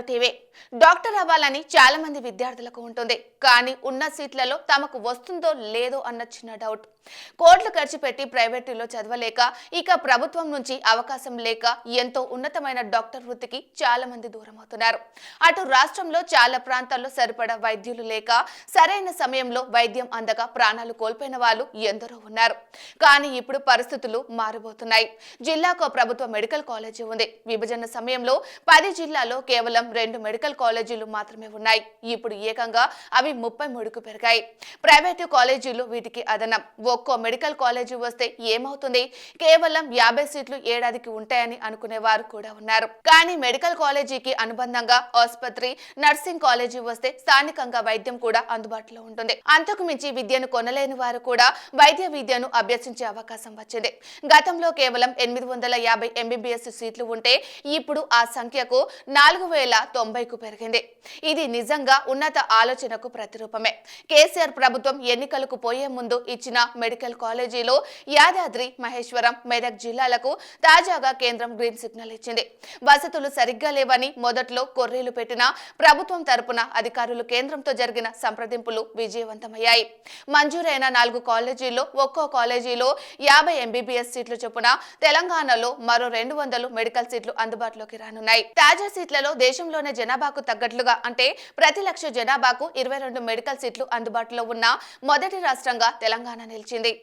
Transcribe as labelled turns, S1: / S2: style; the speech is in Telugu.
S1: టీవీ. డాక్టర్ అవ్వాలని చాలా మంది విద్యార్థులకు ఉంటుంది. కానీ ఉన్న సీట్లలో తమకు వస్తుందో లేదో అన్న చిన్న డౌట్. కోట్లు ఖర్చు పెట్టి ప్రైవేటులో చదవలేక, ఇక ప్రభుత్వం నుంచి అవకాశం లేక ఎంతో ఉన్నతమైన డాక్టర్ వృత్తికి చాలా మంది దూరం అవుతున్నారు. అటు రాష్ట్రంలో చాలా ప్రాంతాల్లో సరిపడా వైద్యులు లేక, సరైన సమయంలో వైద్యం అందక ప్రాణాలు కోల్పోయిన వాళ్ళు ఎందరో ఉన్నారు. కానీ ఇప్పుడు పరిస్థితులు మారబోతున్నాయి. జిల్లాకు ప్రభుత్వ మెడికల్ కాలేజీ ఉంది. విభజన సమయంలో 10 జిల్లాల్లో కేవలం 2 మెడికల్ కాలేజీలు మాత్రమే ఉన్నాయి. ఇప్పుడు ఏకంగా అవి 33కు పెరిగాయి. ప్రైవేటు కాలేజీలు వీటికి అదనం. ఒక్కో మెడికల్ కాలేజీ వస్తే ఏమవుతుంది? కేవలం 50 సీట్లు ఏడాదికి ఉంటాయని అనుకునే వారు కూడా ఉన్నారు. కానీ మెడికల్ కాలేజీకి అనుబంధంగా ఆసుపత్రి, నర్సింగ్ కాలేజీ వస్తే స్థానికంగా వైద్యం కూడా అందుబాటులో ఉంటుంది. అంతకు మించి విద్యను కొనలేని వారు కూడా వైద్య విద్యను అభ్యసించే అవకాశం వచ్చింది. గతంలో కేవలం 850 ఎంబీబీఎస్ సీట్లు ఉంటే ఇప్పుడు ఆ సంఖ్యకు 4090కు పెరిగింది. ఇది నిజంగా ఉన్నత ఆలోచనకు ప్రతిరూపమే. కేసీఆర్ ప్రభుత్వం ఎన్నికలకు పోయే ముందు ఇచ్చిన మెడికల్ కాలేజీలో యాదాద్రి, మహేశ్వరం, మెదక్ జిల్లాలకు తాజాగా కేంద్రం గ్రీన్ సిగ్నల్ ఇచ్చింది. వసతులు సరిగ్గా లేవని మొదట్లో కొర్రీలు పెట్టిన ప్రభుత్వం తరపున అధికారులు కేంద్రంతో జరిగిన సంప్రదింపులు విజయవంతమయ్యాయి. మంజూరైన 4 కాలేజీల్లో ఒక్కో కాలేజీలో 50 ఎంబీబీఎస్ సీట్లు చొప్పున తెలంగాణలో మరో 200 మెడికల్ సీట్లు అందుబాటులోకి రానున్నాయి. తాజా సీట్లలో దేశంలోనే జనాభాకు తగ్గట్లుగా అంటే ప్రతి 1,00,000 జనాభాకు 22 మెడికల్ సీట్లు అందుబాటులో ఉన్న మొదటి రాష్ట్రంగా తెలంగాణ నిలిచింది.